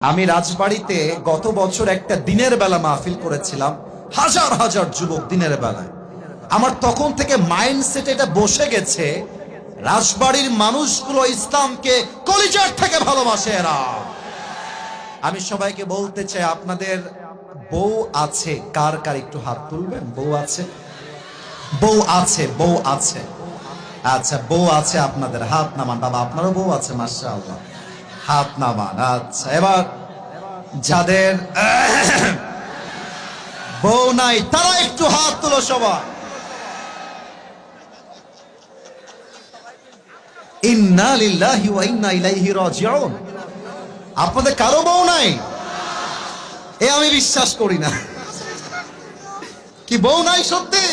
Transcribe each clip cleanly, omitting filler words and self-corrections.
আমি রাজবাড়িতে গত বছর একটা দিনের বেলা মাহফিল করেছিলাম, হাজার হাজার যুবক দিনের বেলায়। আমার তখন থেকে মাইন্ডসেট এটা বসে গেছে, রাজবাড়ির মানুষগুলো ইসলামকে কলিজার থেকে ভালোবাসে এরা। আমি সবাইকে বলতে চাই, আপনাদের বউ আছে কার কার একটু হাত তুলবেন? বউ আছে? বউ আছে, বউ আছে। আচ্ছা, বউ আছে আপনাদের, হাত নামান। বাবা, আপনারও বউ আছে? মাশাআল্লাহ, হাত নামান। আচ্ছা, এবার যাদের বউ নাই তারা একটু হাত তুলো সবাই। ইন্না লিল্লাহি ওয়া ইন্না ইলাইহি রাজিউন। আপনাদের কারো বউ নাই? এ আমি বিশ্বাস করি না। কি বউ নাই সত্যি?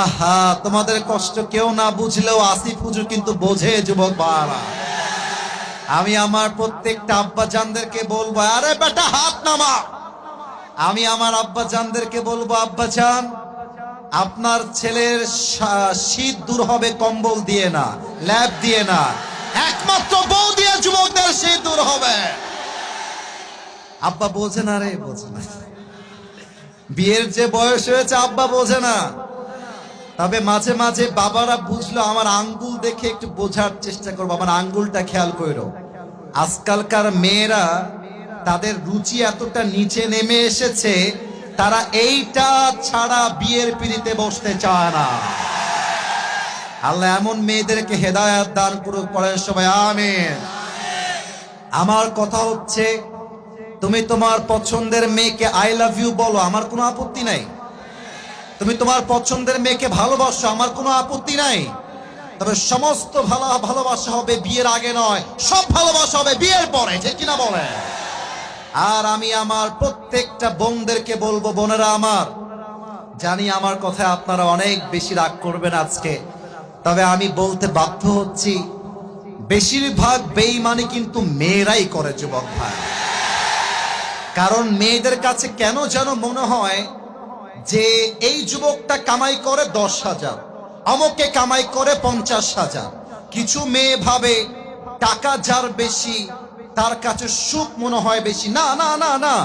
আহা, তোমাদের কষ্ট কেউ না বুঝলেও আসিফ হুজুর কিন্তু বোঝে যুবক ভাইরা। আমি আমার প্রত্যেকটা আব্বা জানদেরকে বলবো, আরে বেটা হাত নামা। আমি আমার আব্বা জানদেরকে বলবো, আব্বা জান, আপনার ছেলের শীত দূর হবে কম্বল দিয়ে না, ল্যাপ দিয়ে না, একমাত্র বউ দিয়ে যুবকদের শীত দূর হবে। আব্বা বোঝে না রে, বোঝে না। বিয়ের যে বয়স হয়েছে আব্বা বোঝে না। তবে মাঝে মাঝে বাবারা বুঝলো, আমার আঙ্গুল দেখে একটু বোঝার চেষ্টা করবো, আমার আঙ্গুলটা খেয়াল করো। আজকালকার মেয়েরা তাদের রুচি এতটা নিচে নেমে এসেছে, তারা এইটা ছাড়া বিয়ের পিড়িতে বসতে চায় না। আল্লাহ এমন মেয়েদেরকে হেদায়েত দান করুক, পড়েন সবাই আমিন। আমার কথা হচ্ছে, তুমি তোমার পছন্দের মেয়েকে আই লাভ ইউ বলো, আমার কোনো আপত্তি নাই। তুমি তোমার পছন্দের মেয়েকে ভালোবাসো, আমার কোনো আপত্তি নাই। তবে সমস্ত ভালোবাসা হবে বিয়ের আগে নয়, সব ভালোবাসা হবে বিয়ের পরে, ঠিক কিনা বলে? আর আমি আমার প্রত্যেকটা বোনদেরকে বলবো, বোনেরা আমার, জানি আমার কথায় আপনারা অনেক বেশি রাগ করবেন আজকে, তবে আমি বলতে বাধ্য হচ্ছি, বেশিরভাগ বেঈমানি কিন্তু মেয়েরাই করে যুবক ভাই। কারণ মেয়েদের কাছে কেন যেন মনে হয় যে এই যুবকটা কামাই করে 10,000, অমুকে কামাই করে 50,000। কিছু মেয়ে ভাবে টাকা যার বেশি তার কাছে সুখ মনে হয় বেশি। না না না না,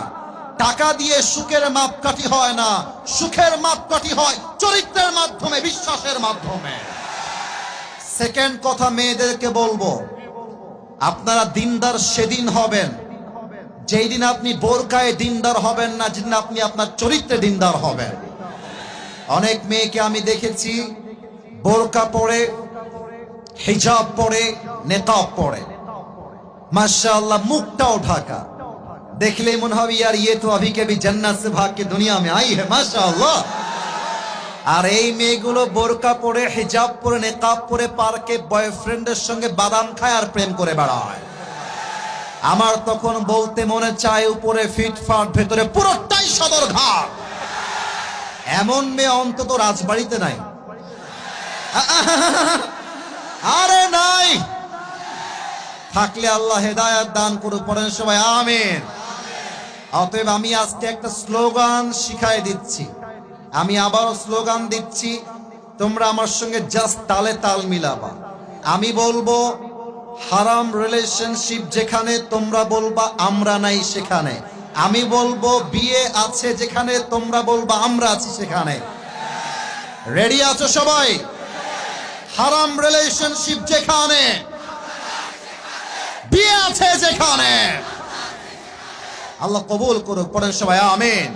টাকা দিয়ে সুখের মাপকাঠি হয় না, সুখের মাপকাঠি হয় চরিত্রের মাধ্যমে, বিশ্বাসের মাধ্যমে। সেকেন্ড কথা, মেয়েদেরকে বলবো, আপনারা দিনদার সেদিন হবেন যেই দিন আপনি বোরকায় দিনদার হবেন না, যেদিন আপনি আপনার চরিত্রে দিনদার হবেন। অনেক মেয়েকে আমি দেখেছি বোরকা পরে, হিজাব পরে, নেকাব পরে, মাশাআল্লাহ মুখটাও ঢাকা, দেখলেই মনে হবে यार ये तो अभी के भी जन्नत से भाग के दुनिया में आई है, माशाআল্লাহ। আর এই মেয়েগুলো বোরকা পরে, হিজাব পরে, নেকাব পরে পার্কে বয়ফ্রেন্ডের সঙ্গে বাদাম খায় আর প্রেম করে বেড়ায়। আমার তখন বলতে মনে চায়, উপরে ফিটফাট, ভেতরে পুরোটাই সদরঘাট। এমন মেয়ে অন্তত রাজবাড়িতে নাই। আরে নাই, থাকলে আল্লাহ হেদায়েত দান করুক, পড়েন সবাই আমিন। অতএব আমি আজকে একটা স্লোগান শিখাই দিচ্ছি, আমি আবারও স্লোগান দিচ্ছি, তোমরা আমার সঙ্গে জাস্ট তালে তাল মিলাবা। আমি বলবো হারাম রিলেশনশিপ যেখানে, তোমরা বলবা আমরা নাই সেখানে। আমি বলবো বিয়ে আছে যেখানে, তোমরা বলবা আমরা আছি সেখানে। রেডি আছো সবাই? হারাম রিলেশনশিপ যেখানে, বিয়ে আছে যেখানে। আল্লাহ কবুল করুক, পড়েন সবাই আমিন।